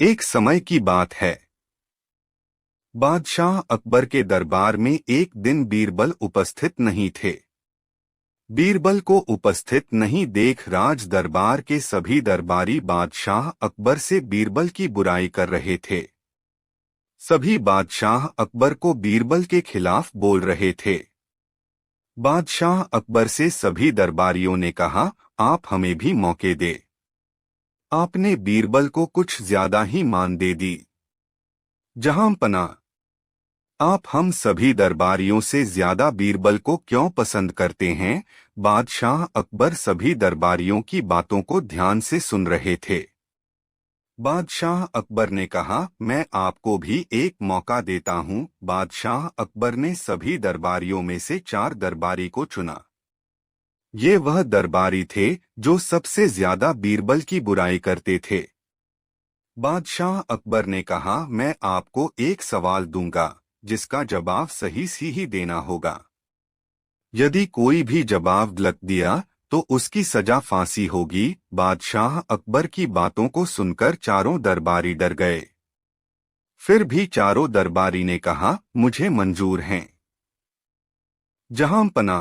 एक समय की बात है। बादशाह अकबर के दरबार में एक दिन बीरबल उपस्थित नहीं थे। बीरबल को उपस्थित नहीं देख राज दरबार के सभी दरबारी बादशाह अकबर से बीरबल की बुराई कर रहे थे। सभी बादशाह अकबर को बीरबल के खिलाफ बोल रहे थे। बादशाह अकबर से सभी दरबारियों ने कहा, आप हमें भी मौके दे। आपने बीरबल को कुछ ज्यादा ही मान दे दी। जहांपना, आप हम सभी दरबारियों से ज्यादा बीरबल को क्यों पसंद करते हैं? बादशाह अकबर सभी दरबारियों की बातों को ध्यान से सुन रहे थे। बादशाह अकबर ने कहा, मैं आपको भी एक मौका देता हूं। बादशाह अकबर ने सभी दरबारियों में से 4 दरबारी को चुना। ये वह दरबारी थे जो सबसे ज्यादा बीरबल की बुराई करते थे। बादशाह अकबर ने कहा, मैं आपको एक सवाल दूंगा जिसका जवाब सही सी ही देना होगा। यदि कोई भी जवाब गलत दिया तो उसकी सजा फांसी होगी। बादशाह अकबर की बातों को सुनकर चारों दरबारी डर गए। फिर भी चारों दरबारी ने कहा, मुझे मंजूर हैं। जहांपना,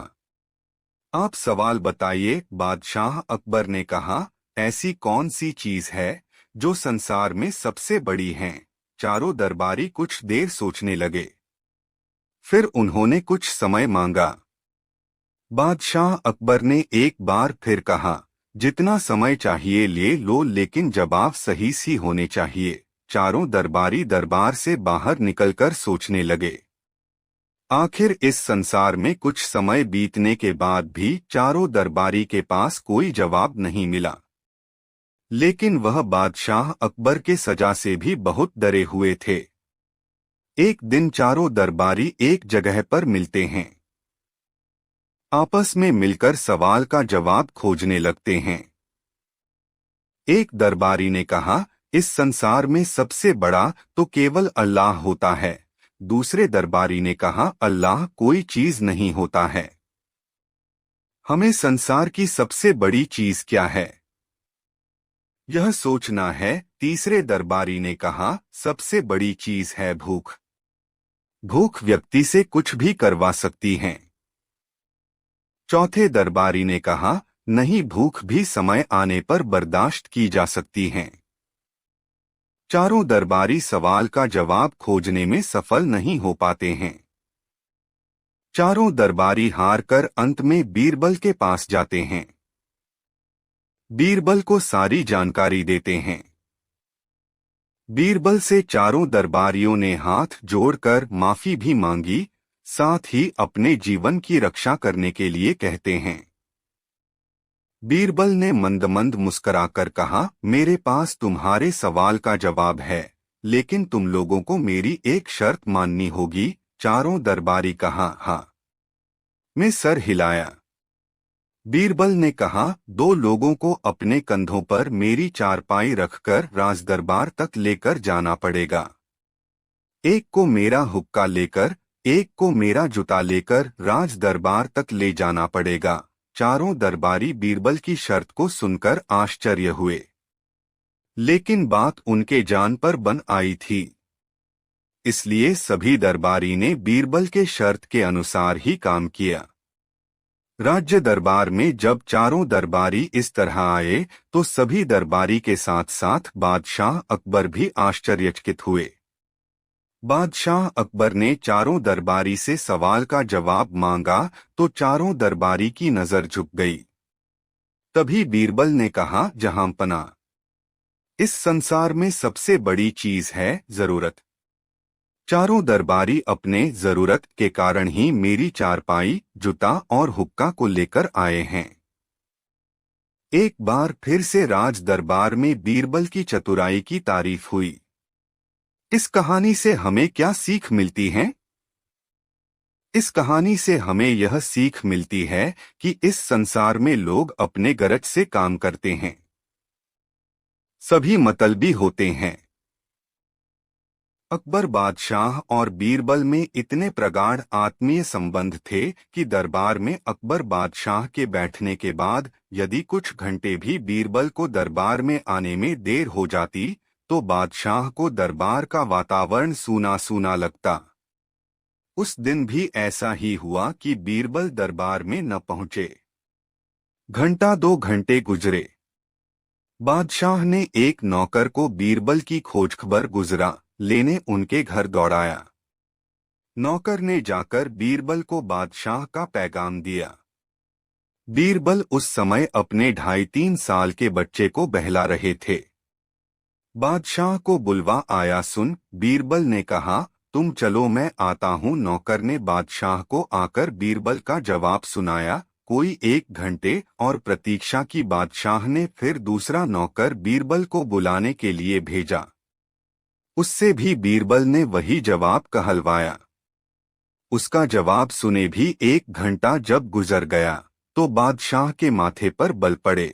आप सवाल बताइए। बादशाह अकबर ने कहा, ऐसी कौन सी चीज है जो संसार में सबसे बड़ी है? चारों दरबारी कुछ देर सोचने लगे। फिर उन्होंने कुछ समय मांगा। बादशाह अकबर ने एक बार फिर कहा, जितना समय चाहिए ले लो, लेकिन जवाब सही सी होने चाहिए। चारों दरबारी दरबार से बाहर निकलकर सोचने लगे। आखिर इस संसार में कुछ समय बीतने के बाद भी चारों दरबारी के पास कोई जवाब नहीं मिला। लेकिन वह बादशाह अकबर के सजा से भी बहुत डरे हुए थे। एक दिन चारों दरबारी एक जगह पर मिलते हैं। आपस में मिलकर सवाल का जवाब खोजने लगते हैं। एक दरबारी ने कहा, इस संसार में सबसे बड़ा तो केवल अल्लाह होता है। दूसरे दरबारी ने कहा, अल्लाह कोई चीज नहीं होता है। हमें संसार की सबसे बड़ी चीज क्या है, यह सोचना है। तीसरे दरबारी ने कहा, सबसे बड़ी चीज है भूख। भूख व्यक्ति से कुछ भी करवा सकती है। चौथे दरबारी ने कहा, नहीं, भूख भी समय आने पर बर्दाश्त की जा सकती है। चारों दरबारी सवाल का जवाब खोजने में सफल नहीं हो पाते हैं। चारों दरबारी हार कर अंत में बीरबल के पास जाते हैं। बीरबल को सारी जानकारी देते हैं। बीरबल से चारों दरबारियों ने हाथ जोड़कर माफी भी मांगी, साथ ही अपने जीवन की रक्षा करने के लिए कहते हैं। बीरबल ने मंद मंद मुस्कराकर कहा, मेरे पास तुम्हारे सवाल का जवाब है, लेकिन तुम लोगों को मेरी एक शर्त माननी होगी। चारों दरबारी कहा, हाँ। मैं सर हिलाया। बीरबल ने कहा, 2 लोगों को अपने कंधों पर मेरी चारपाई रखकर राजदरबार तक लेकर जाना पड़ेगा। एक को मेरा हुक्का लेकर, एक को मेरा जूता लेकर राज दरबार तक ले जाना पड़ेगा। चारों दरबारी बीरबल की शर्त को सुनकर आश्चर्य हुए, लेकिन बात उनके जान पर बन आई थी। इसलिए सभी दरबारी ने बीरबल के शर्त के अनुसार ही काम किया। राज्य दरबार में जब चारों दरबारी इस तरह आए तो सभी दरबारी के साथ साथ बादशाह अकबर भी आश्चर्यचकित हुए। बादशाह अकबर ने चारों दरबारी से सवाल का जवाब मांगा तो चारों दरबारी की नजर झुक गई। तभी बीरबल ने कहा, जहांपना, इस संसार में सबसे बड़ी चीज है जरूरत। चारों दरबारी अपने जरूरत के कारण ही मेरी चारपाई, जूता और हुक्का को लेकर आए हैं। एक बार फिर से राज दरबार में बीरबल की चतुराई की तारीफ हुई। इस कहानी से हमें क्या सीख मिलती है? इस कहानी से हमें यह सीख मिलती है कि इस संसार में लोग अपने गरज से काम करते हैं। सभी मतलबी होते हैं। अकबर बादशाह और बीरबल में इतने प्रगाढ़ आत्मीय संबंध थे कि दरबार में अकबर बादशाह के बैठने के बाद यदि कुछ घंटे भी बीरबल को दरबार में आने में देर हो जाती तो बादशाह को दरबार का वातावरण सूना सूना लगता। उस दिन भी ऐसा ही हुआ कि बीरबल दरबार में न पहुंचे। घंटा 2 घंटे गुजरे। बादशाह ने एक नौकर को बीरबल की खोजखबर गुजरा लेने उनके घर दौड़ाया। नौकर ने जाकर बीरबल को बादशाह का पैगाम दिया। बीरबल उस समय अपने 2.5-3 साल के बच्चे को बहला रहे थे। बादशाह को बुलवा आया सुन बीरबल ने कहा, तुम चलो मैं आता हूँ। नौकर ने बादशाह को आकर बीरबल का जवाब सुनाया। कोई 1 घंटे और प्रतीक्षा की। बादशाह ने फिर दूसरा नौकर बीरबल को बुलाने के लिए भेजा। उससे भी बीरबल ने वही जवाब कहलवाया। उसका जवाब सुने भी 1 घंटा जब गुजर गया तो बादशाह के माथे पर बल पड़े।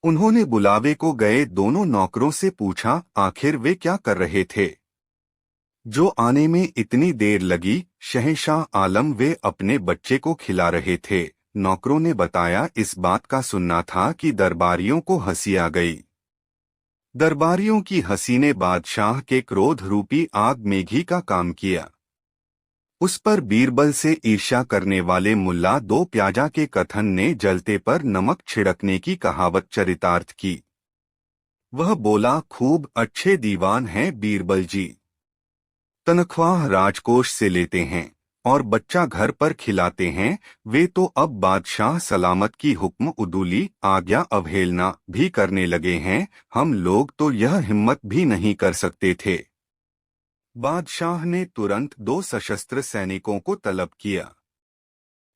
उन्होंने बुलावे को गए दोनों नौकरों से पूछा, आखिर वे क्या कर रहे थे जो आने में इतनी देर लगी। शहंशाह आलम, वे अपने बच्चे को खिला रहे थे। नौकरों ने बताया, इस बात का सुनना था कि दरबारियों को हंसी आ गई। दरबारियों की हंसी ने बादशाह के क्रोध रूपी आग मेघी का काम किया। उस पर बीरबल से ईर्ष्या करने वाले मुल्ला दो प्याजा के कथन ने जलते पर नमक छिड़कने की कहावत चरितार्थ की। वह बोला, खूब अच्छे दीवान हैं बीरबल जी। तनख्वाह राजकोष से लेते हैं और बच्चा घर पर खिलाते हैं। वे तो अब बादशाह सलामत की हुक्म उदूली आज्ञा अवहेलना भी करने लगे हैं। हम लोग तो यह हिम्मत भी नहीं कर सकते थे। बादशाह ने तुरंत 2 सशस्त्र सैनिकों को तलब किया।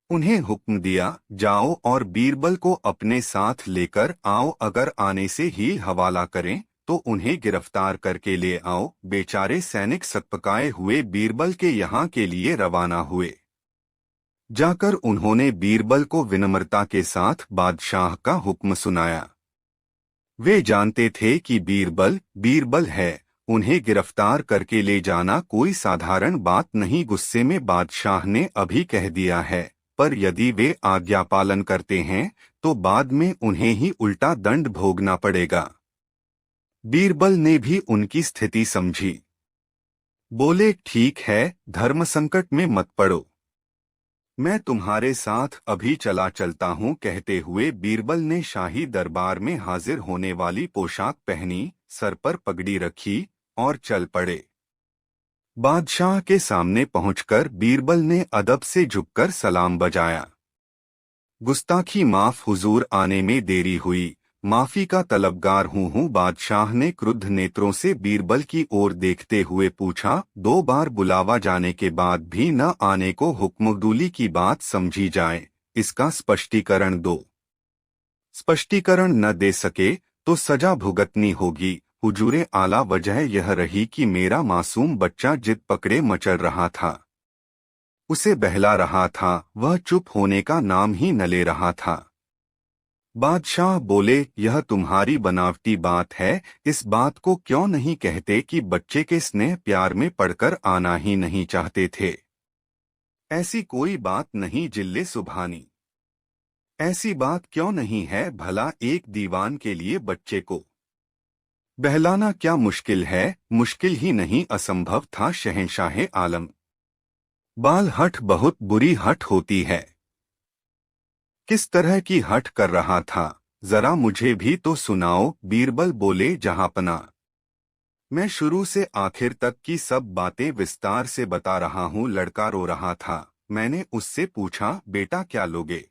उन्हें हुक्म दिया, जाओ और बीरबल को अपने साथ लेकर आओ। अगर आने से ही हवाला करें तो उन्हें गिरफ्तार करके ले आओ। बेचारे सैनिक सकपकाए हुए बीरबल के यहाँ के लिए रवाना हुए। जाकर उन्होंने बीरबल को विनम्रता के साथ बादशाह का हुक्म सुनाया। वे जानते थे कि बीरबल बीरबल है। उन्हें गिरफ्तार करके ले जाना कोई साधारण बात नहीं। गुस्से में बादशाह ने अभी कह दिया है, पर यदि वे आज्ञा पालन करते हैं तो बाद में उन्हें ही उल्टा दंड भोगना पड़ेगा। बीरबल ने भी उनकी स्थिति समझी। बोले, ठीक है, धर्म संकट में मत पड़ो, मैं तुम्हारे साथ अभी चला चलता हूँ। कहते हुए बीरबल ने शाही दरबार में हाजिर होने वाली पोशाक पहनी, सर पर पगड़ी रखी और चल पड़े। बादशाह के सामने पहुंचकर बीरबल ने अदब से झुककर सलाम बजाया। गुस्ताखी माफ हुजूर, आने में देरी हुई, माफी का तलबगार हूँ। बादशाह ने क्रुद्ध नेत्रों से बीरबल की ओर देखते हुए पूछा, 2 बार बुलावा जाने के बाद भी न आने को हुक्मदूली की बात समझी जाए, इसका स्पष्टीकरण दो। स्पष्टीकरण न दे सके तो सजा भुगतनी होगी। हुजूरे आला, वजह यह रही कि मेरा मासूम बच्चा जिद पकड़े मचल रहा था, उसे बहला रहा था, वह चुप होने का नाम ही न ले रहा था। बादशाह बोले, यह तुम्हारी बनावटी बात है। इस बात को क्यों नहीं कहते कि बच्चे के स्नेह प्यार में पड़कर आना ही नहीं चाहते थे। ऐसी कोई बात नहीं जिल्ले सुभानी, ऐसी बात क्यों नहीं है भला। एक दीवान के लिए बच्चे को बहलाना क्या मुश्किल है। मुश्किल ही नहीं, असंभव था। शहंशाह आलम, बाल हठ बहुत बुरी हठ होती है। किस तरह की हठ कर रहा था, जरा मुझे भी तो सुनाओ। बीरबल बोले, जहांपना, मैं शुरू से आखिर तक की सब बातें विस्तार से बता रहा हूँ। लड़का रो रहा था। मैंने उससे पूछा, बेटा क्या लोगे,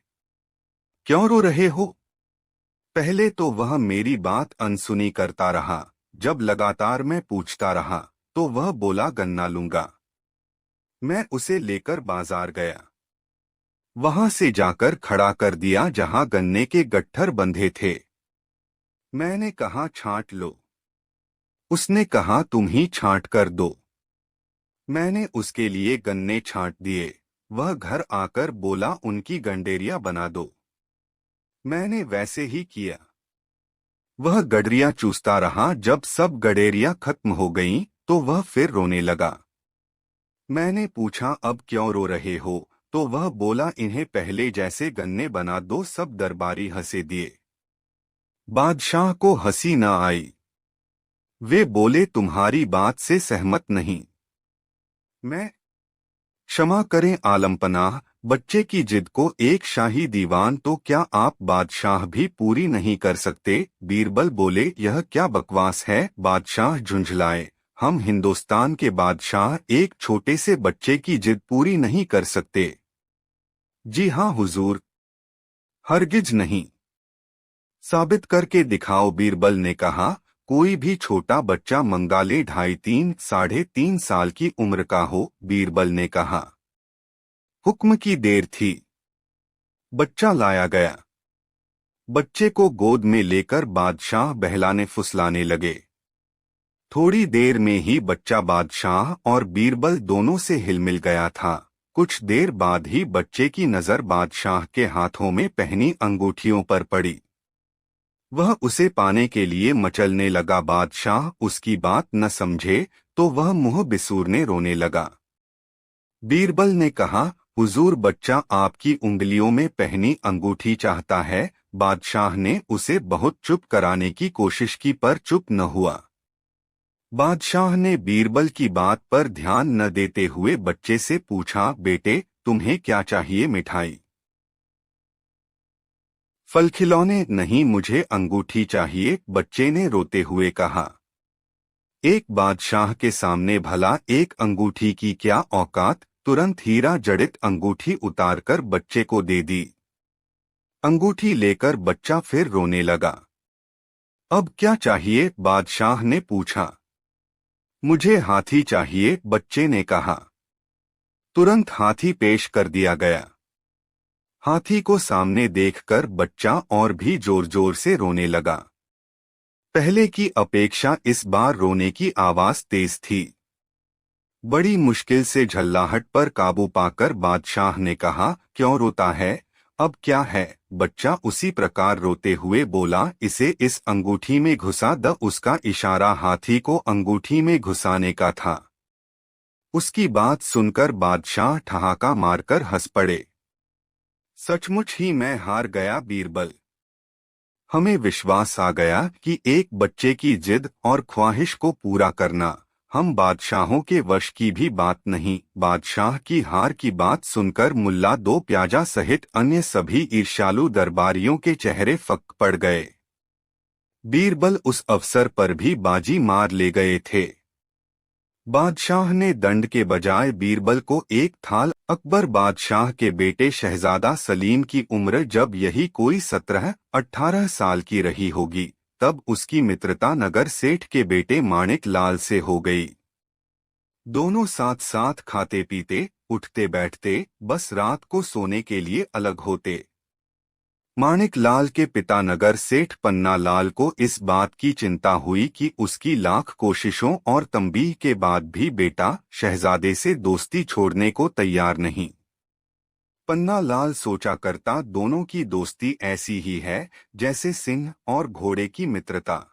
क्यों रो रहे हो। पहले तो वह मेरी बात अनसुनी करता रहा। जब लगातार मैं पूछता रहा तो वह बोला, गन्ना लूंगा। मैं उसे लेकर बाजार गया। वहां से जाकर खड़ा कर दिया जहां गन्ने के गट्ठर बंधे थे। मैंने कहा, छांट लो। उसने कहा, तुम ही छांट कर दो। मैंने उसके लिए गन्ने छांट दिए। वह घर आकर बोला, उनकी गंडेरिया बना दो। मैंने वैसे ही किया। वह गडरिया चूसता रहा। जब सब गडेरिया खत्म हो गईं, तो वह फिर रोने लगा। मैंने पूछा, अब क्यों रो रहे हो। तो वह बोला, इन्हें पहले जैसे गन्ने बना दो। सब दरबारी हंसे दिए। बादशाह को हंसी न आई। वे बोले, तुम्हारी बात से सहमत नहीं। मैं क्षमा करें आलमपनाह, बच्चे की जिद को एक शाही दीवान तो क्या आप बादशाह भी पूरी नहीं कर सकते? बीरबल बोले, यह क्या बकवास है? बादशाह झुंझलाए, हम हिंदुस्तान के बादशाह एक छोटे से बच्चे की जिद पूरी नहीं कर सकते। जी हाँ हुजूर, हरगिज नहीं। साबित करके दिखाओ, बीरबल ने कहा। कोई भी छोटा बच्चा मंगाले 2.5 3.5 साल की उम्र का हो, बीरबल ने कहा। हुक्म की देर थी। बच्चा लाया गया। बच्चे को गोद में लेकर बादशाह बहलाने फुसलाने लगे। थोड़ी देर में ही बच्चा बादशाह और बीरबल दोनों से हिलमिल गया था। कुछ देर बाद ही बच्चे की नजर बादशाह के हाथों में पहनी अंगूठियों पर पड़ी। वह उसे पाने के लिए मचलने लगा। बादशाह उसकी बात न समझे तो वह मुंह बिसूरने रोने लगा। बीरबल ने कहा, हुजूर, बच्चा आपकी उंगलियों में पहनी अंगूठी चाहता है। बादशाह ने उसे बहुत चुप कराने की कोशिश की पर चुप न हुआ। बादशाह ने बीरबल की बात पर ध्यान न देते हुए बच्चे से पूछा, बेटे, तुम्हें क्या चाहिए? मिठाई, फल, खिलौने? नहीं, मुझे अंगूठी चाहिए, बच्चे ने रोते हुए कहा। एक बादशाह के सामने भला एक अंगूठी की क्या औकात? तुरंत हीरा जड़ित अंगूठी उतारकर बच्चे को दे दी। अंगूठी लेकर बच्चा फिर रोने लगा। अब क्या चाहिए? बादशाह ने पूछा। मुझे हाथी चाहिए, बच्चे ने कहा। तुरंत हाथी पेश कर दिया गया। हाथी को सामने देखकर बच्चा और भी जोर जोर से रोने लगा। पहले की अपेक्षा इस बार रोने की आवाज तेज थी। बड़ी मुश्किल से झल्लाहट पर काबू पाकर बादशाह ने कहा, क्यों रोता है? अब क्या है? बच्चा उसी प्रकार रोते हुए बोला, इसे इस अंगूठी में घुसा द। उसका इशारा हाथी को अंगूठी में घुसाने का था। उसकी बात सुनकर बादशाह ठहाका मारकर हंस पड़े। सचमुच ही मैं हार गया बीरबल। हमें विश्वास आ गया कि एक बच्चे की जिद और ख्वाहिश को पूरा करना हम बादशाहों के वश की भी बात नहीं। बादशाह की हार की बात सुनकर मुल्ला दो प्याजा सहित अन्य सभी ईर्ष्यालु दरबारियों के चेहरे फक पड़ गए। बीरबल उस अवसर पर भी बाजी मार ले गए थे। बादशाह ने दंड के बजाय बीरबल को एक थाल। अकबर बादशाह के बेटे शहजादा सलीम की उम्र जब यही कोई 17-18 साल की रही होगी, तब उसकी मित्रता नगर सेठ के बेटे माणिक लाल से हो गई। दोनों साथ साथ खाते पीते, उठते बैठते, बस रात को सोने के लिए अलग होते। माणिक लाल के पिता नगर सेठ पन्ना लाल को इस बात की चिंता हुई कि उसकी लाख कोशिशों और तंबीह के बाद भी बेटा शहजादे से दोस्ती छोड़ने को तैयार नहीं। पन्ना लाल सोचा करता, दोनों की दोस्ती ऐसी ही है जैसे सिंह और घोड़े की मित्रता।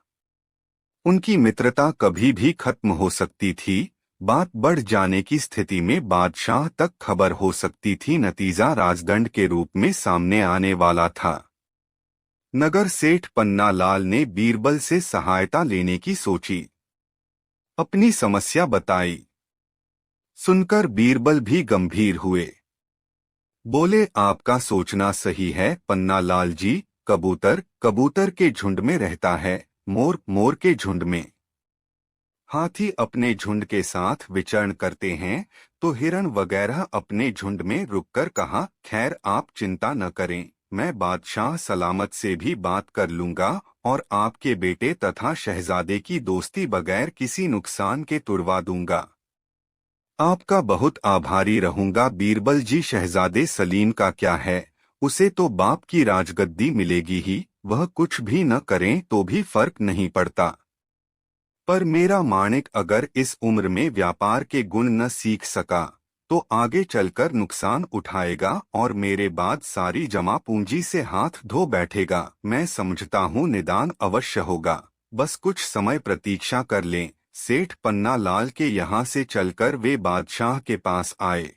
उनकी मित्रता कभी भी खत्म हो सकती थी। बात बढ़ जाने की स्थिति में बादशाह तक खबर हो सकती थी। नतीजा राजदंड के रूप में सामने आने वाला था। नगर सेठ पन्ना लाल ने बीरबल से सहायता लेने की सोची। अपनी समस्या बताई। सुनकर बीरबल भी गंभीर हुए। बोले, आपका सोचना सही है पन्ना लाल जी। कबूतर कबूतर के झुंड में रहता है, मोर मोर के झुंड में। हाथी अपने झुंड के साथ विचरण करते हैं, तो हिरण वगैरह अपने झुंड में रुककर कहा, खैर आप चिंता न करें, मैं बादशाह सलामत से भी बात कर लूंगा और आपके बेटे तथा शहजादे की दोस्ती बगैर किसी नुकसान के तुड़वा दूंगा। आपका बहुत आभारी रहूंगा बीरबल जी। शहजादे सलीम का क्या है, उसे तो बाप की राजगद्दी मिलेगी ही, वह कुछ भी न करें तो भी फर्क नहीं पड़ता। पर मेरा माणिक अगर इस उम्र में व्यापार के गुण न सीख सका तो आगे चलकर नुकसान उठाएगा और मेरे बाद सारी जमा पूंजी से हाथ धो बैठेगा। मैं समझता हूँ निदान अवश्य होगा, बस कुछ समय प्रतीक्षा कर लें। सेठ पन्ना लाल के यहाँ से चलकर वे बादशाह के पास आए।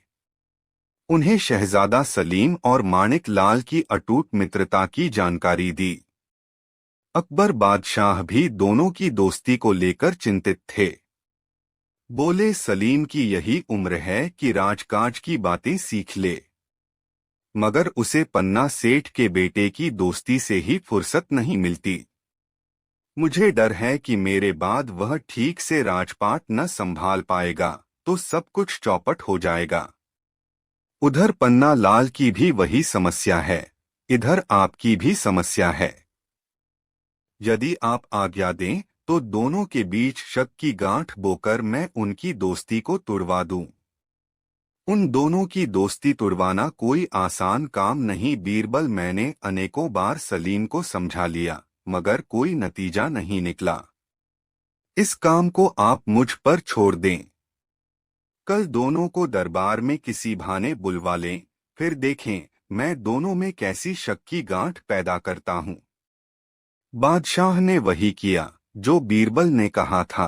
उन्हें शहजादा सलीम और माणिक लाल की अटूट मित्रता की जानकारी दी। अकबर बादशाह भी दोनों की दोस्ती को लेकर चिंतित थे। बोले, सलीम की यही उम्र है कि राजकाज की बातें सीख ले, मगर उसे पन्ना सेठ के बेटे की दोस्ती से ही फुर्सत नहीं मिलती। मुझे डर है कि मेरे बाद वह ठीक से राजपाट न संभाल पाएगा तो सब कुछ चौपट हो जाएगा। उधर पन्ना लाल की भी वही समस्या है, इधर आपकी भी समस्या है। यदि आप आज्ञा दें तो दोनों के बीच शक की गांठ बोकर मैं उनकी दोस्ती को तुड़वा दूं। उन दोनों की दोस्ती तुड़वाना कोई आसान काम नहीं बीरबल। मैंने अनेकों बार सलीम को समझा लिया, मगर कोई नतीजा नहीं निकला। इस काम को आप मुझ पर छोड़ दें। कल दोनों को दरबार में किसी बहाने बुलवा लें, फिर देखें मैं दोनों में कैसी शक की गांठ पैदा करता हूं। बादशाह ने वही किया जो बीरबल ने कहा था।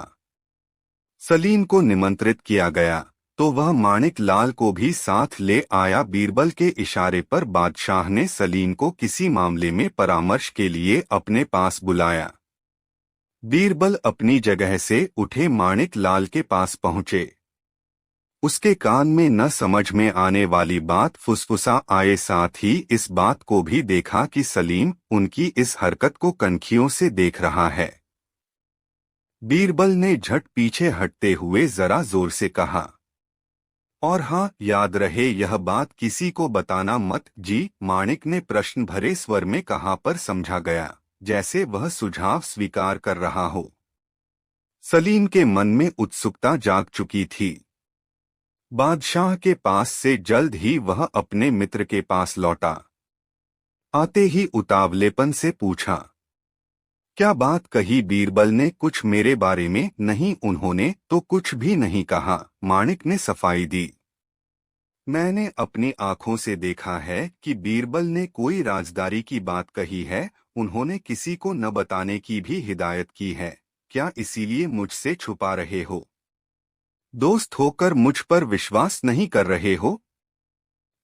सलीम को निमंत्रित किया गया तो वह माणिक लाल को भी साथ ले आया। बीरबल के इशारे पर बादशाह ने सलीम को किसी मामले में परामर्श के लिए अपने पास बुलाया। बीरबल अपनी जगह से उठे माणिक लाल के पास पहुंचे। उसके कान में न समझ में आने वाली बात फुसफुसा आए, साथ ही इस बात को भी देखा कि सलीम उनकी इस हरकत को कनखियों से देख रहा है। बीरबल ने झट पीछे हटते हुए जरा जोर से कहा, और हाँ, याद रहे यह बात किसी को बताना मत जी। माणिक ने प्रश्न भरे स्वर में कहा, पर समझा गया जैसे वह सुझाव स्वीकार कर रहा हो। सलीम के मन में उत्सुकता जाग चुकी थी। बादशाह के पास से जल्द ही वह अपने मित्र के पास लौटा। आते ही उतावलेपन से पूछा, क्या बात कही? बीरबल ने कुछ मेरे बारे में नहीं, उन्होंने तो कुछ भी नहीं कहा, माणिक ने सफाई दी। मैंने अपनी आंखों से देखा है कि बीरबल ने कोई राजदारी की बात कही है, उन्होंने किसी को न बताने की भी हिदायत की है। क्या इसीलिए मुझसे छुपा रहे हो? दोस्त होकर मुझ पर विश्वास नहीं कर रहे हो?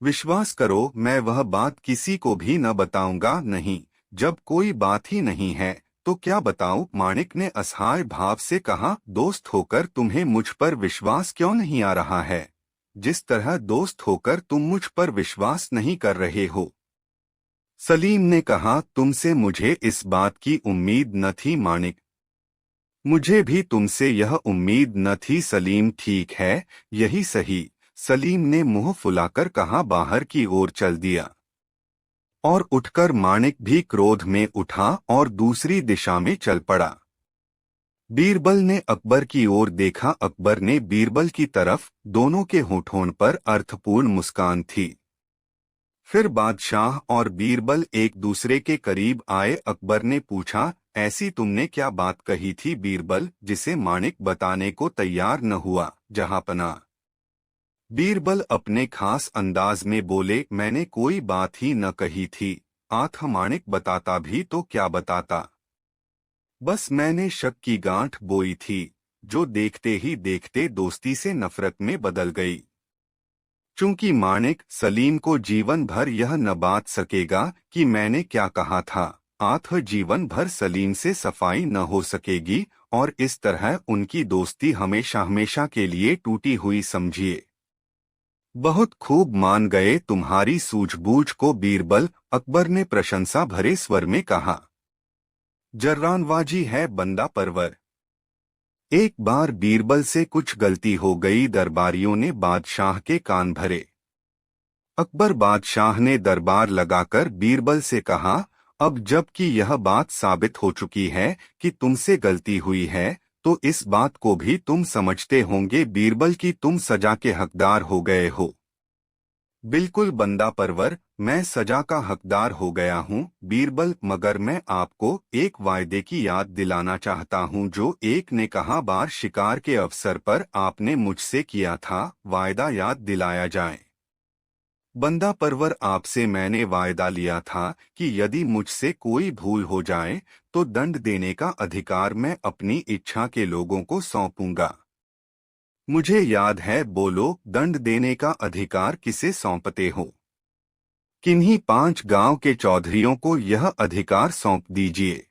विश्वास करो, मैं वह बात किसी को भी न बताऊंगा। नहीं, जब कोई बात ही नहीं है तो क्या बताऊं? माणिक ने असहाय भाव से कहा, दोस्त होकर तुम्हें मुझ पर विश्वास क्यों नहीं आ रहा है, जिस तरह दोस्त होकर तुम मुझ पर विश्वास नहीं कर रहे हो? सलीम ने कहा, तुमसे मुझे इस बात की उम्मीद न थी माणिक। मुझे भी तुमसे यह उम्मीद न थी सलीम। ठीक है, यही सही, सलीम ने मुंह फुलाकर कहा। बाहर की ओर चल दिया और उठकर माणिक भी क्रोध में उठा और दूसरी दिशा में चल पड़ा। बीरबल ने अकबर की ओर देखा, अकबर ने बीरबल की तरफ। दोनों के होठों पर अर्थपूर्ण मुस्कान थी। फिर बादशाह और बीरबल एक दूसरे के करीब आए। अकबर ने पूछा, ऐसी तुमने क्या बात कही थी बीरबल, जिसे माणिक बताने को तैयार न हुआ? जहांपना। बीरबल अपने खास अंदाज में बोले, मैंने कोई बात ही न कही थी। आठ माणिक बताता भी तो क्या बताता, बस मैंने शक की गांठ बोई थी, जो देखते ही देखते दोस्ती से नफरत में बदल गई। चूंकि माणिक सलीम को जीवन भर यह न बात सकेगा कि मैंने क्या कहा था, आठ जीवन भर सलीम से सफाई न हो सकेगी और इस तरह उनकी दोस्ती हमेशा हमेशा के लिए टूटी हुई समझिए। बहुत खूब मान गए तुम्हारी सूझबूझ को बीरबल, अकबर ने प्रशंसा भरे स्वर में कहा। जर्रानवाजी है बंदा परवर। एक बार बीरबल से कुछ गलती हो गई, दरबारियों ने बादशाह के कान भरे। अकबर बादशाह ने दरबार लगाकर बीरबल से कहा, अब जबकि यह बात साबित हो चुकी है कि तुमसे गलती हुई है, तो इस बात को भी तुम समझते होंगे बीरबल की तुम सजा के हकदार हो गए हो। बिल्कुल बंदा परवर, मैं सजा का हकदार हो गया हूँ बीरबल, मगर मैं आपको एक वायदे की याद दिलाना चाहता हूँ जो एक ने कहा बार शिकार के अवसर पर आपने मुझसे किया था। वायदा याद दिलाया जाए। बंदा परवर, आपसे मैंने वायदा लिया था कि यदि मुझसे कोई भूल हो जाए तो दंड देने का अधिकार मैं अपनी इच्छा के लोगों को सौंपूंगा। मुझे याद है, बोलो, दंड देने का अधिकार किसे सौंपते हो? किन्हीं 5 गांव के चौधरियों को यह अधिकार सौंप दीजिए।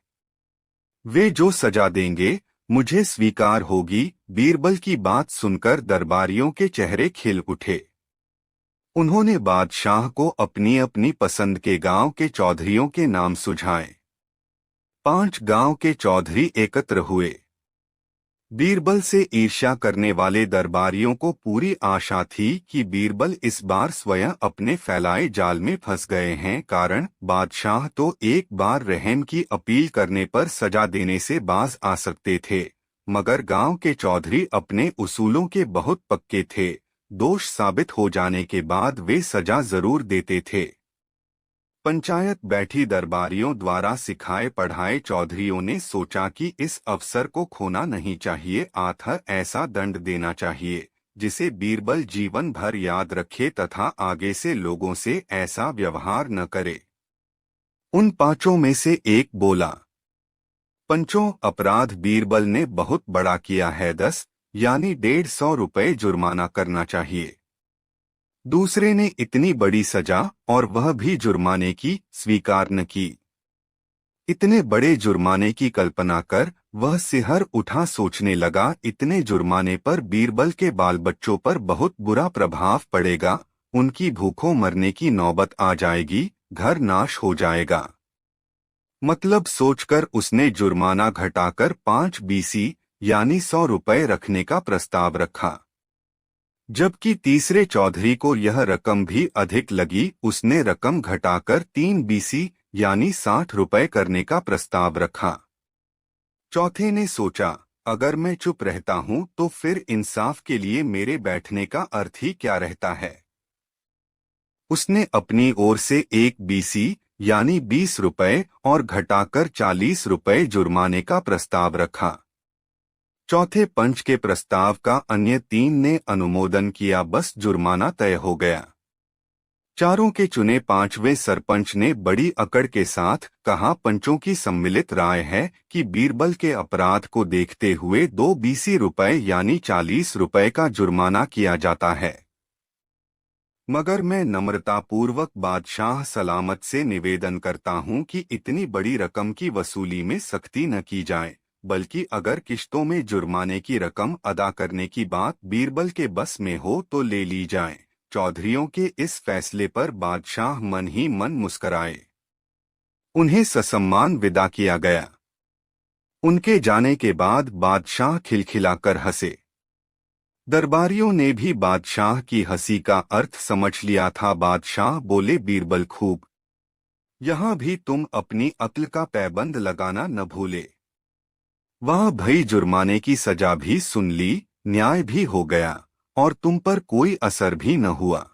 वे जो सजा देंगे मुझे स्वीकार होगी। बीरबल की बात सुनकर दरबारियों के चेहरे खिल उठे। उन्होंने बादशाह को अपनी अपनी पसंद के गांव के चौधरियों के नाम सुझाए। 5 गांव के चौधरी एकत्र हुए। बीरबल से ईर्ष्या करने वाले दरबारियों को पूरी आशा थी कि बीरबल इस बार स्वयं अपने फैलाए जाल में फंस गए हैं, कारण बादशाह तो एक बार रहम की अपील करने पर सजा देने से बाज आ सकते थे, मगर गांव के चौधरी अपने उसूलों के बहुत पक्के थे। दोष साबित हो जाने के बाद वे सजा जरूर देते थे। पंचायत बैठी। दरबारियों द्वारा सिखाए पढ़ाए चौधरियों ने सोचा कि इस अवसर को खोना नहीं चाहिए, अतः ऐसा दंड देना चाहिए जिसे बीरबल जीवन भर याद रखे तथा आगे से लोगों से ऐसा व्यवहार न करे। उन 5 में से एक बोला, पंचों, अपराध बीरबल ने बहुत बड़ा किया है, 10 यानी 150 रुपये जुर्माना करना चाहिए। दूसरे ने इतनी बड़ी सजा और वह भी जुर्माने की स्वीकार न की। इतने बड़े जुर्माने की कल्पना कर वह सिहर उठा, सोचने लगा इतने जुर्माने पर बीरबल के बाल बच्चों पर बहुत बुरा प्रभाव पड़ेगा, उनकी भूखों मरने की नौबत आ जाएगी, घर नाश हो जाएगा। मतलब सोचकर उसने जुर्माना घटाकर 5 बीसी यानी 100 रुपये रखने का प्रस्ताव रखा। जबकि तीसरे चौधरी को यह रकम भी अधिक लगी, उसने रकम घटाकर 3 बीसी यानी 60 रुपये करने का प्रस्ताव रखा। चौथे ने सोचा, अगर मैं चुप रहता हूं तो फिर इंसाफ के लिए मेरे बैठने का अर्थ ही क्या रहता है। उसने अपनी ओर से 1 बीसी यानी 20 रुपये और घटाकर 40 रुपये जुर्माने का प्रस्ताव रखा। चौथे पंच के प्रस्ताव का अन्य 3 ने अनुमोदन किया, बस जुर्माना तय हो गया। चारों के चुने 5वें सरपंच ने बड़ी अकड़ के साथ कहा, पंचों की सम्मिलित राय है कि बीरबल के अपराध को देखते हुए 2 बीसी रुपये यानी 40 रुपये का जुर्माना किया जाता है। मगर मैं नम्रतापूर्वक बादशाह सलामत से निवेदन करता हूं कि इतनी बड़ी रकम की वसूली में सख्ती न की जाए, बल्कि अगर किश्तों में जुर्माने की रकम अदा करने की बात बीरबल के बस में हो तो ले ली जाए। चौधरियों के इस फैसले पर बादशाह मन ही मन मुस्कराए। उन्हें ससम्मान विदा किया गया। उनके जाने के बाद बादशाह खिलखिलाकर हंसे। दरबारियों ने भी बादशाह की हंसी का अर्थ समझ लिया था। बादशाह बोले, बीरबल खूब, यहाँ भी तुम अपनी अक्ल का पैबंद लगाना न भूले। वह भई जुर्माने की सजा भी सुन ली, न्याय भी हो गया और तुम पर कोई असर भी न हुआ।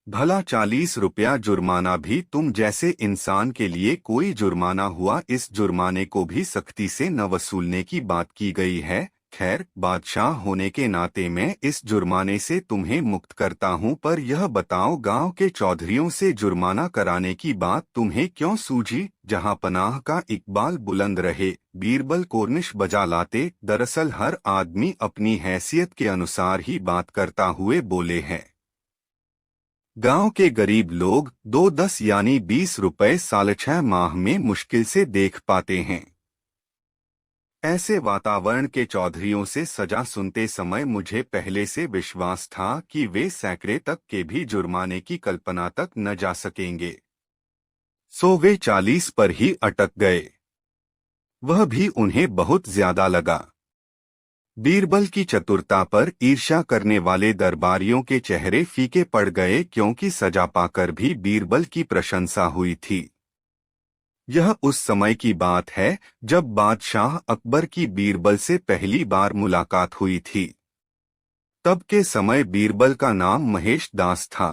भला 40 रुपया जुर्माना भी तुम जैसे इंसान के लिए कोई जुर्माना हुआ, इस जुर्माने को भी सख्ती से न वसूलने की बात की गई है। खैर, बादशाह होने के नाते मैं इस जुर्माने से तुम्हें मुक्त करता हूं, पर यह बताओ गांव के चौधरियों से जुर्माना कराने की बात तुम्हें क्यों सूझी? जहां पनाह का इकबाल बुलंद रहे, बीरबल कोर्निश बजा लाते। दरअसल हर आदमी अपनी हैसियत के अनुसार ही बात करता हुए बोले हैं। गांव के गरीब लोग 2-10 यानी 20 रुपये साल 6 माह में मुश्किल से देख पाते हैं। ऐसे वातावरण के चौधरियों से सजा सुनते समय मुझे पहले से विश्वास था कि वे सैकड़े तक के भी जुर्माने की कल्पना तक न जा सकेंगे, सो वे 40 पर ही अटक गए। वह भी उन्हें बहुत ज्यादा लगा। बीरबल की चतुरता पर ईर्ष्या करने वाले दरबारियों के चेहरे फीके पड़ गए, क्योंकि सजा पाकर भी बीरबल की प्रशंसा हुई थी। यह उस समय की बात है जब बादशाह अकबर की बीरबल से पहली बार मुलाकात हुई थी। तब के समय बीरबल का नाम महेश दास था।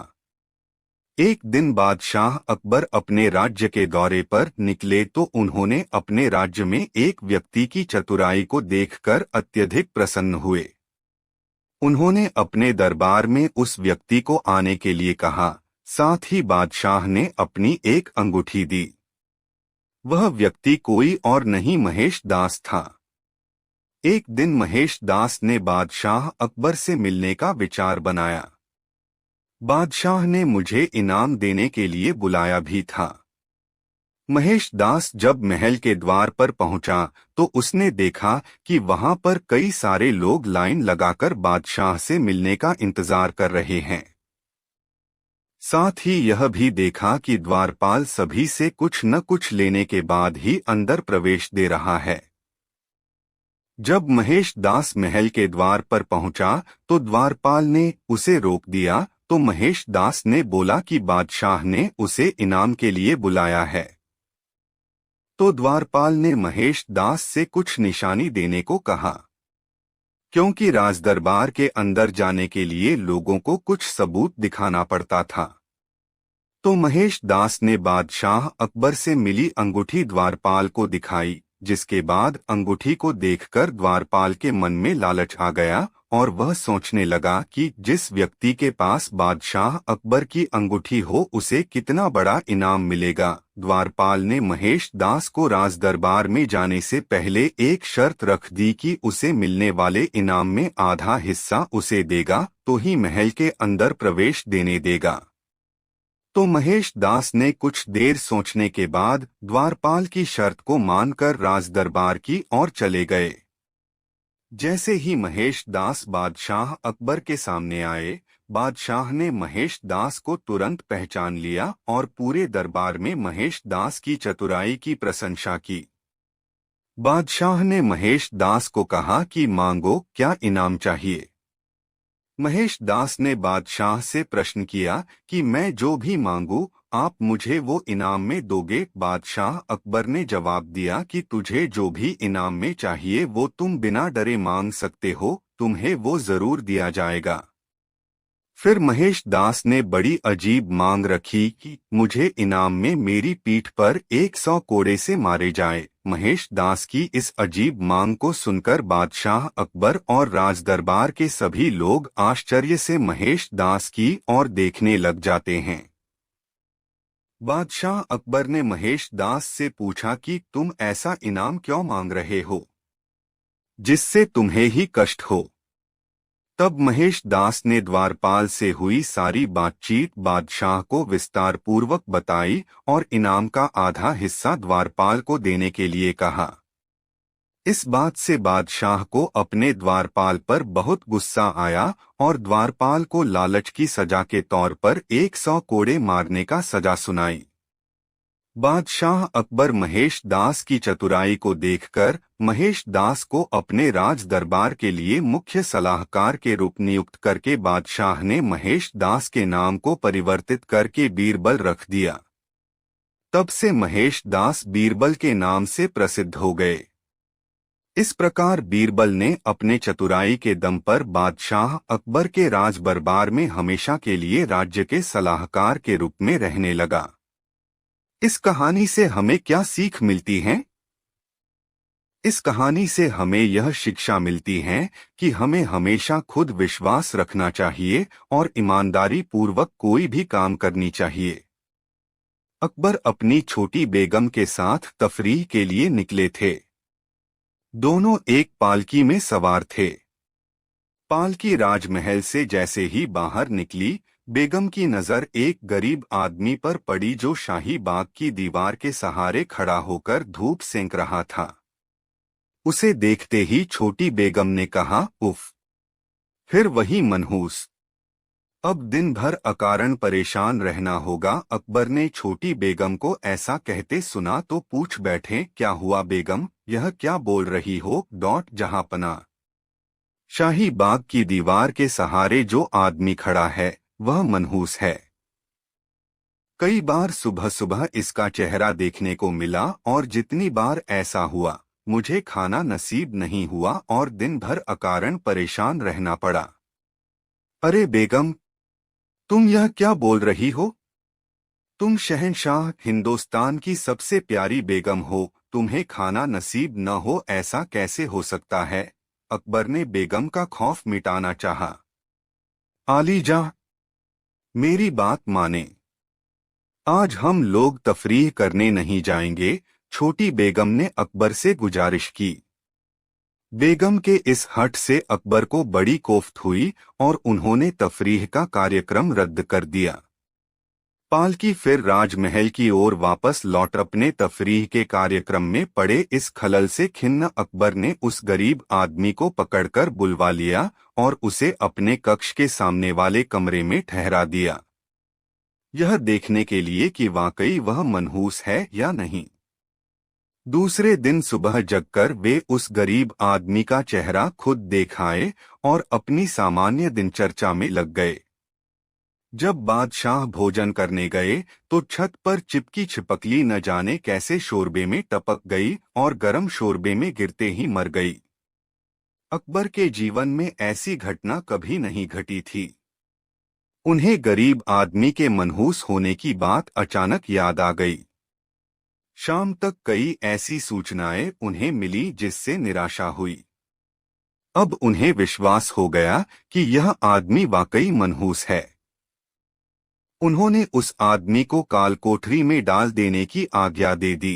एक दिन बादशाह अकबर अपने राज्य के दौरे पर निकले तो उन्होंने अपने राज्य में एक व्यक्ति की चतुराई को देखकर अत्यधिक प्रसन्न हुए। उन्होंने अपने दरबार में उस व्यक्ति को आने के लिए कहा। साथ ही बादशाह ने अपनी एक अंगूठी दी। वह व्यक्ति कोई और नहीं महेश दास था। एक दिन महेश दास ने बादशाह अकबर से मिलने का विचार बनाया। बादशाह ने मुझे इनाम देने के लिए बुलाया भी था। महेश दास जब महल के द्वार पर पहुंचा तो उसने देखा कि वहां पर कई सारे लोग लाइन लगाकर बादशाह से मिलने का इंतजार कर रहे हैं। साथ ही यह भी देखा कि द्वारपाल सभी से कुछ न कुछ लेने के बाद ही अंदर प्रवेश दे रहा है। जब महेश दास महल के द्वार पर पहुंचा तो द्वारपाल ने उसे रोक दिया, तो महेश दास ने बोला कि बादशाह ने उसे इनाम के लिए बुलाया है। तो द्वारपाल ने महेश दास से कुछ निशानी देने को कहा, क्योंकि राजदरबार के अंदर जाने के लिए लोगों को कुछ सबूत दिखाना पड़ता था। तो महेश दास ने बादशाह अकबर से मिली अंगूठी द्वारपाल को दिखाई, जिसके बाद अंगूठी को देखकर द्वारपाल के मन में लालच आ गया और वह सोचने लगा कि जिस व्यक्ति के पास बादशाह अकबर की अंगूठी हो उसे कितना बड़ा इनाम मिलेगा। द्वारपाल ने महेश दास को राजदरबार में जाने से पहले एक शर्त रख दी कि उसे मिलने वाले इनाम में आधा हिस्सा उसे देगा तो ही महल के अंदर प्रवेश देने देगा। तो महेश दास ने कुछ देर सोचने के बाद द्वारपाल की शर्त को मानकर राजदरबार की ओर चले गए। जैसे ही महेश दास बादशाह अकबर के सामने आए, बादशाह ने महेश दास को तुरंत पहचान लिया और पूरे दरबार में महेश दास की चतुराई की प्रशंसा की। बादशाह ने महेश दास को कहा कि मांगो, क्या इनाम चाहिए। महेश दास ने बादशाह से प्रश्न किया कि मैं जो भी मांगू आप मुझे वो इनाम में दोगे। बादशाह अकबर ने जवाब दिया कि तुझे जो भी इनाम में चाहिए वो तुम बिना डरे मांग सकते हो, तुम्हें वो जरूर दिया जाएगा। फिर महेश दास ने बड़ी अजीब मांग रखी कि मुझे इनाम में मेरी पीठ पर 100 कोड़े से मारे जाए। महेश दास की इस अजीब मांग को सुनकर बादशाह अकबर और राजदरबार के सभी लोग आश्चर्य से महेश दास की ओर देखने लग जाते हैं। बादशाह अकबर ने महेश दास से पूछा कि तुम ऐसा इनाम क्यों मांग रहे हो जिससे तुम्हें ही कष्ट हो। तब महेश दास ने द्वारपाल से हुई सारी बातचीत बादशाह को विस्तार पूर्वक बताई और इनाम का आधा हिस्सा द्वारपाल को देने के लिए कहा। इस बात से बादशाह को अपने द्वारपाल पर बहुत गुस्सा आया और द्वारपाल को लालच की सजा के तौर पर 100 कोड़े मारने का सजा सुनाई। बादशाह अकबर महेश दास की चतुराई को देखकर महेश दास को अपने राज दरबार के लिए मुख्य सलाहकार के रूप नियुक्त करके बादशाह ने महेश दास के नाम को परिवर्तित करके बीरबल रख दिया। तब से महेश दास बीरबल के नाम से प्रसिद्ध हो गए। इस प्रकार बीरबल ने अपने चतुराई के दम पर बादशाह अकबर के राज दरबार में हमेशा के लिए राज्य के सलाहकार के रूप में रहने लगा। इस कहानी से हमें क्या सीख मिलती है? इस कहानी से हमें यह शिक्षा मिलती है कि हमें हमेशा खुद विश्वास रखना चाहिए और ईमानदारी पूर्वक कोई भी काम करनी चाहिए। अकबर अपनी छोटी बेगम के साथ तफरीह के लिए निकले थे। दोनों एक पालकी में सवार थे। पालकी राजमहल से जैसे ही बाहर निकली, बेगम की नजर एक गरीब आदमी पर पड़ी जो शाही बाग की दीवार के सहारे खड़ा होकर धूप सेंक रहा था। उसे देखते ही छोटी बेगम ने कहा, उफ! फिर वही मनहूस, अब दिन भर अकारण परेशान रहना होगा। अकबर ने छोटी बेगम को ऐसा कहते सुना तो पूछ बैठे, क्या हुआ बेगम, यह क्या बोल रही हो? जहांपना, शाही बाग की दीवार के सहारे जो आदमी खड़ा है वह मनहूस है। कई बार सुबह सुबह इसका चेहरा देखने को मिला और जितनी बार ऐसा हुआ मुझे खाना नसीब नहीं हुआ और दिन भर अकारण परेशान रहना पड़ा। अरे बेगम, तुम यह क्या बोल रही हो? तुम शहंशाह हिंदुस्तान की सबसे प्यारी बेगम हो, तुम्हें खाना नसीब न हो ऐसा कैसे हो सकता है? अकबर ने बेगम का खौफ मिटाना चाहा। आलीजा, मेरी बात माने, आज हम लोग तफरीह करने नहीं जाएंगे, छोटी बेगम ने अकबर से गुजारिश की। बेगम के इस हठ से अकबर को बड़ी कोफ्त हुई और उन्होंने तफरीह का कार्यक्रम रद्द कर दिया। पालकी फिर राजमहल की ओर वापस लौट अपने तफरीह के कार्यक्रम में पड़े इस खलल से खिन्न अकबर ने उस गरीब आदमी को पकड़कर बुलवा लिया और उसे अपने कक्ष के सामने वाले कमरे में ठहरा दिया, यह देखने के लिए कि वाकई वह मनहूस है या नहीं। दूसरे दिन सुबह जगकर वे उस गरीब आदमी का चेहरा खुद देख आए और अपनी सामान्य दिनचर्या में लग गए। जब बादशाह भोजन करने गए तो छत पर चिपकी छिपकली न जाने कैसे शोरबे में टपक गई और गरम शोरबे में गिरते ही मर गई। अकबर के जीवन में ऐसी घटना कभी नहीं घटी थी। उन्हें गरीब आदमी के मनहूस होने की बात अचानक याद आ गई। शाम तक कई ऐसी सूचनाएं उन्हें मिली जिससे निराशा हुई। अब उन्हें विश्वास हो गया कि यह आदमी वाकई मनहूस है। उन्होंने उस आदमी को काल कोठरी में डाल देने की आज्ञा दे दी।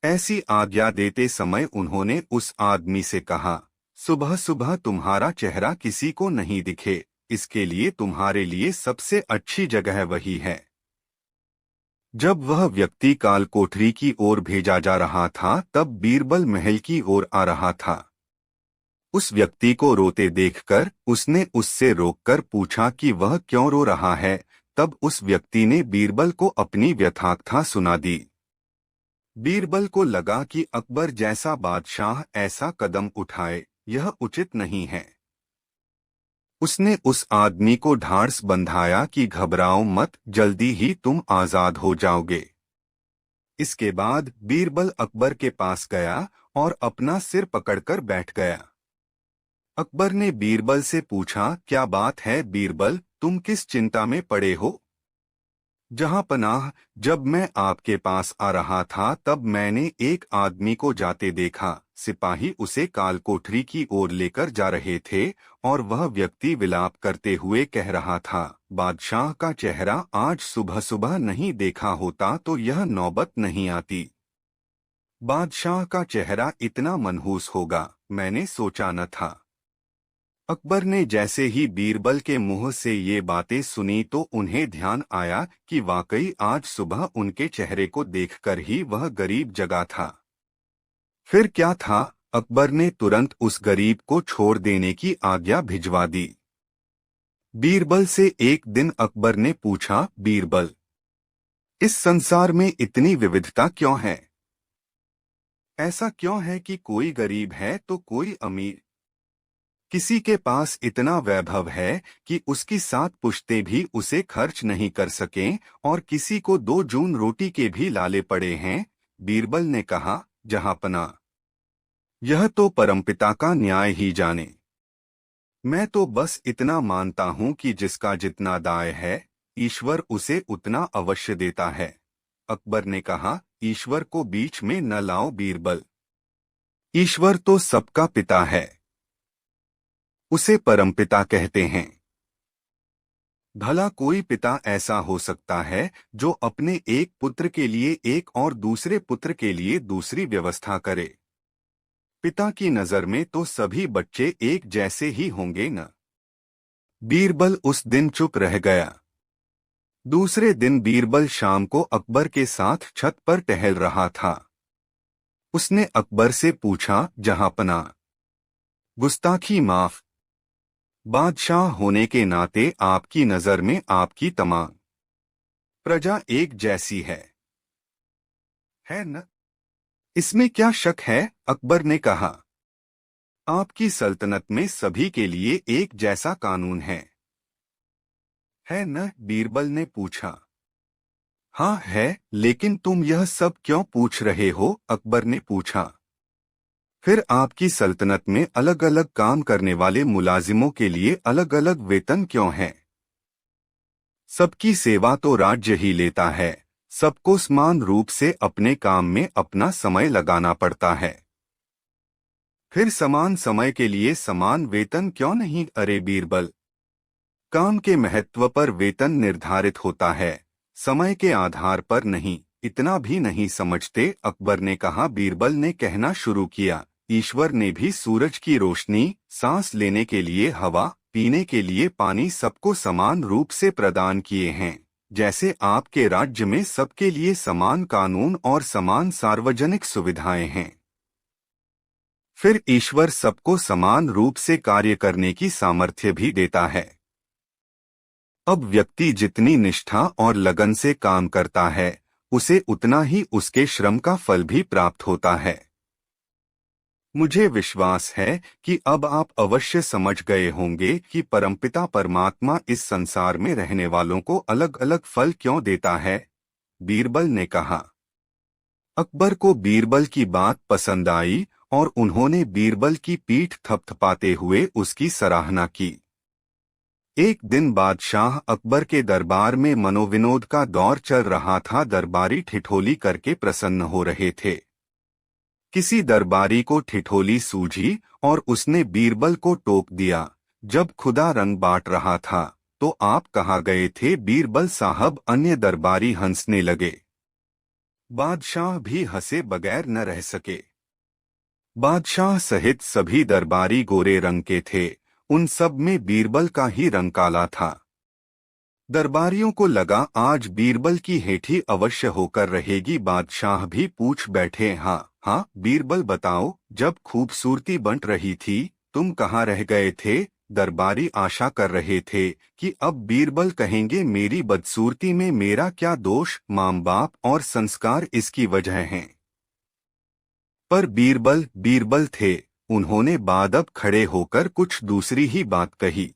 ऐसी आज्ञा देते समय उन्होंने उस आदमी से कहा, सुबह सुबह तुम्हारा चेहरा किसी को नहीं दिखे, इसके लिए तुम्हारे लिए सबसे अच्छी जगह वही है। जब वह व्यक्ति काल कोठरी की ओर भेजा जा रहा था तब बीरबल महल की ओर आ रहा था। उस व्यक्ति को रोते देखकर उसने उससे रोककर पूछा कि वह क्यों रो रहा है। तब उस व्यक्ति ने बीरबल को अपनी व्यथाकथा सुना दी। बीरबल को लगा कि अकबर जैसा बादशाह ऐसा कदम उठाए यह उचित नहीं है। उसने उस आदमी को ढाढ़स बंधाया कि घबराओ मत, जल्दी ही तुम आजाद हो जाओगे। इसके बाद बीरबल अकबर के पास गया और अपना सिर पकड़कर बैठ गया। अकबर ने बीरबल से पूछा, क्या बात है बीरबल, तुम किस चिंता में पड़े हो? जहां पनाह, जब मैं आपके पास आ रहा था तब मैंने एक आदमी को जाते देखा। सिपाही उसे काल कोठरी की ओर लेकर जा रहे थे और वह व्यक्ति विलाप करते हुए कह रहा था, बादशाह का चेहरा आज सुबह सुबह नहीं देखा होता तो यह नौबत नहीं आती। बादशाह का चेहरा इतना मनहूस होगा मैंने सोचा न था। अकबर ने जैसे ही बीरबल के मुंह से ये बातें सुनी तो उन्हें ध्यान आया कि वाकई आज सुबह उनके चेहरे को देखकर ही वह गरीब जगा था। फिर क्या था, अकबर ने तुरंत उस गरीब को छोड़ देने की आज्ञा भिजवा दी। बीरबल से एक दिन अकबर ने पूछा, बीरबल, इस संसार में इतनी विविधता क्यों है? ऐसा क्यों है कि कोई गरीब है तो कोई अमीर? किसी के पास इतना वैभव है कि उसकी 7 पुश्तें भी उसे खर्च नहीं कर सकें और किसी को 2 जून रोटी के भी लाले पड़े हैं। बीरबल ने कहा, जहांपना, यह तो परमपिता का न्याय ही जाने। मैं तो बस इतना मानता हूं कि जिसका जितना दाय है ईश्वर उसे उतना अवश्य देता है। अकबर ने कहा, ईश्वर को बीच में न लाओ बीरबल। ईश्वर तो सबका पिता है, उसे परमपिता कहते हैं। भला कोई पिता ऐसा हो सकता है जो अपने एक पुत्र के लिए एक और दूसरे पुत्र के लिए दूसरी व्यवस्था करे? पिता की नजर में तो सभी बच्चे एक जैसे ही होंगे न? बीरबल उस दिन चुप रह गया। दूसरे दिन बीरबल शाम को अकबर के साथ छत पर टहल रहा था। उसने अकबर से पूछा, जहांपना, गुस्ताखी माफ। बादशाह होने के नाते आपकी नजर में आपकी तमाम प्रजा एक जैसी है न? इसमें क्या शक है? अकबर ने कहा, आपकी सल्तनत में सभी के लिए एक जैसा कानून है न? बीरबल ने पूछा। हाँ है, लेकिन तुम यह सब क्यों पूछ रहे हो? अकबर ने पूछा। फिर आपकी सल्तनत में अलग अलग काम करने वाले मुलाजिमों के लिए अलग अलग वेतन क्यों है? सबकी सेवा तो राज्य ही लेता है, सबको समान रूप से अपने काम में अपना समय लगाना पड़ता है। फिर समान समय के लिए समान वेतन क्यों नहीं? अरे बीरबल, काम के महत्व पर वेतन निर्धारित होता है, समय के आधार पर नहीं। इतना भी नहीं समझते? अकबर ने कहा। बीरबल ने कहना शुरू किया, ईश्वर ने भी सूरज की रोशनी, सांस लेने के लिए हवा, पीने के लिए पानी सबको समान रूप से प्रदान किए हैं। जैसे आपके राज्य में सबके लिए समान कानून और समान सार्वजनिक सुविधाएं हैं। फिर ईश्वर सबको समान रूप से कार्य करने की सामर्थ्य भी देता है। अब व्यक्ति जितनी निष्ठा और लगन से काम करता है, उसे उतना ही उसके श्रम का फल भी प्राप्त होता है। मुझे विश्वास है कि अब आप अवश्य समझ गए होंगे कि परमपिता परमात्मा इस संसार में रहने वालों को अलग अलग फल क्यों देता है। बीरबल ने कहा। अकबर को बीरबल की बात पसंद आई और उन्होंने बीरबल की पीठ थपथपाते हुए उसकी सराहना की। एक दिन बादशाह अकबर के दरबार में मनोविनोद का दौर चल रहा था। दरबारी ठिठोली करके प्रसन्न हो रहे थे। किसी दरबारी को ठिठोली सूझी और उसने बीरबल को टोक दिया। जब खुदा रंग बांट रहा था तो आप कहाँ गए थे बीरबल साहब? अन्य दरबारी हंसने लगे। बादशाह भी हंसे बगैर न रह सके। बादशाह सहित सभी दरबारी गोरे रंग के थे। उन सब में बीरबल का ही रंग काला था। दरबारियों को लगा आज बीरबल की हेठी अवश्य होकर रहेगी। बादशाह भी पूछ बैठे, हाँ हाँ बीरबल बताओ, जब खूबसूरती बंट रही थी तुम कहाँ रह गए थे? दरबारी आशा कर रहे थे कि अब बीरबल कहेंगे मेरी बदसूरती में मेरा क्या दोष, माँ बाप और संस्कार इसकी वजह हैं। पर बीरबल बीरबल थे। उन्होंने बादब खड़े होकर कुछ दूसरी ही बात कही।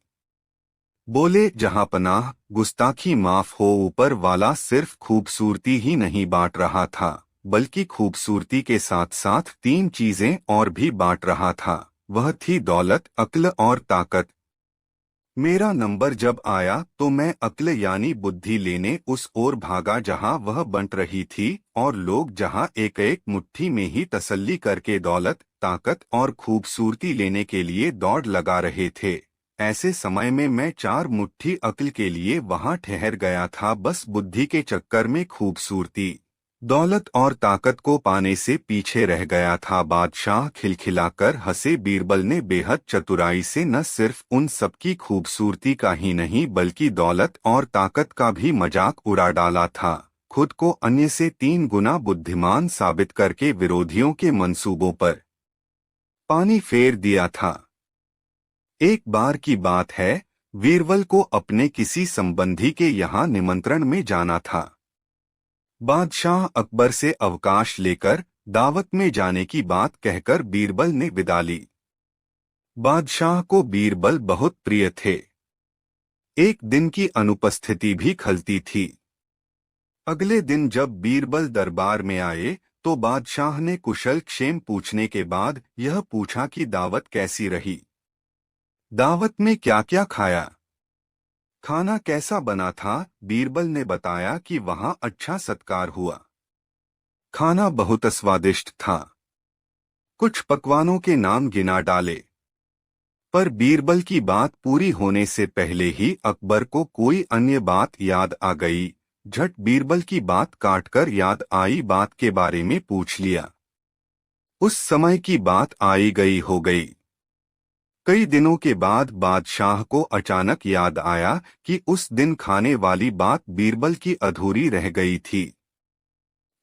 बोले, जहां पनाह गुस्ताखी माफ हो, ऊपर वाला सिर्फ खूबसूरती ही नहीं बांट रहा था बल्कि खूबसूरती के साथ साथ 3 चीजें और भी बांट रहा था। वह थी दौलत, अक्ल और ताकत। मेरा नंबर जब आया तो मैं अक्ल यानी बुद्धि लेने उस ओर भागा जहां वह बंट रही थी, और लोग जहां एक एक मुट्ठी में ही तसल्ली करके दौलत, ताकत और खूबसूरती लेने के लिए दौड़ लगा रहे थे। ऐसे समय में मैं 4 मुट्ठी अक्ल के लिए वहां ठहर गया था। बस बुद्धि के चक्कर में खूबसूरती, दौलत और ताकत को पाने से पीछे रह गया था। बादशाह खिलखिलाकर हंसे। बीरबल ने बेहद चतुराई से न सिर्फ उन सबकी खूबसूरती का ही नहीं बल्कि दौलत और ताकत का भी मजाक उड़ा डाला था। खुद को अन्य से 3 गुना बुद्धिमान साबित करके विरोधियों के मंसूबों पर पानी फेर दिया था। एक बार की बात है, बीरबल को अपने किसी संबंधी के यहाँ निमंत्रण में जाना था। बादशाह अकबर से अवकाश लेकर दावत में जाने की बात कहकर बीरबल ने विदा ली। बादशाह को बीरबल बहुत प्रिय थे। एक दिन की अनुपस्थिति भी खलती थी। अगले दिन जब बीरबल दरबार में आए तो बादशाह ने कुशल क्षेम पूछने के बाद यह पूछा कि दावत कैसी रही, दावत में क्या क्या खाया, खाना कैसा बना था। बीरबल ने बताया कि वहां अच्छा सत्कार हुआ, खाना बहुत स्वादिष्ट था। कुछ पकवानों के नाम गिना डाले। पर बीरबल की बात पूरी होने से पहले ही अकबर को कोई अन्य बात याद आ गई। झट बीरबल की बात काटकर याद आई बात के बारे में पूछ लिया। उस समय की बात आई गई हो गई। कई दिनों के बाद बादशाह को अचानक याद आया कि उस दिन खाने वाली बात बीरबल की अधूरी रह गई थी।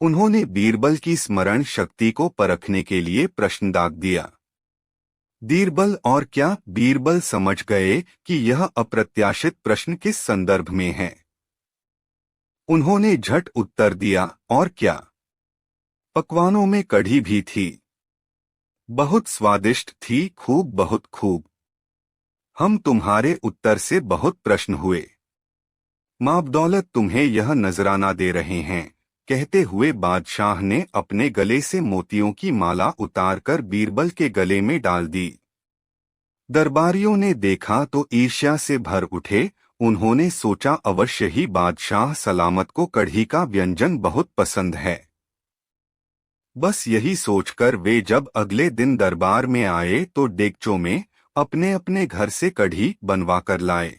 उन्होंने बीरबल की स्मरण शक्ति को परखने के लिए प्रश्न दाग दिया। बीरबल और क्या? बीरबल समझ गए कि यह अप्रत्याशित प्रश्न किस संदर्भ में है। उन्होंने झट उत्तर दिया, और क्या? पकवानों में कढ़ी भी थी, बहुत स्वादिष्ट थी, खूब बहुत खूब। हम तुम्हारे उत्तर से बहुत प्रश्न हुए। माबदौलत तुम्हें यह नजराना दे रहे हैं। कहते हुए बादशाह ने अपने गले से मोतियों की माला उतारकर बीरबल के गले में डाल दी। दरबारियों ने देखा तो ईर्ष्या से भर उठे। उन्होंने सोचा अवश्य ही बादशाह सलामत को कढ़ी का व्यंजन बहुत पसंद है। बस यही सोचकर वे जब अगले दिन दरबार में आए तो डेगचों में अपने अपने घर से कढ़ी बनवा कर लाए।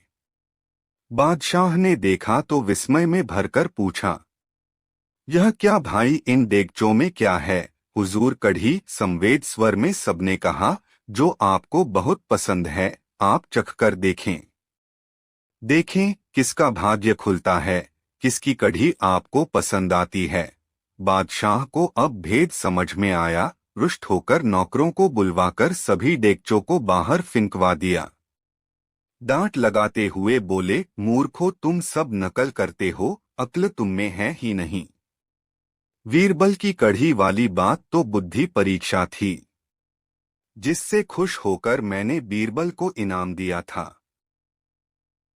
बादशाह ने देखा तो विस्मय में भरकर पूछा, यह क्या भाई, इन डेगचों में क्या है? हुजूर कढ़ी। संवेद स्वर में सबने कहा, जो आपको बहुत पसंद है, आप चखकर देखें। देखें किसका भाग्य खुलता है। किसकी कढ़ी आपको पसंद आती है? बादशाह को अब भेद समझ में आया। रुष्ट होकर नौकरों को बुलवाकर सभी डेगचों को बाहर फिंकवा दिया। डांट लगाते हुए बोले, मूर्खों, तुम सब नकल करते हो, अक्ल तुम में है ही नहीं। बीरबल की कढ़ी वाली बात तो बुद्धि परीक्षा थी, जिससे खुश होकर मैंने बीरबल को इनाम दिया था।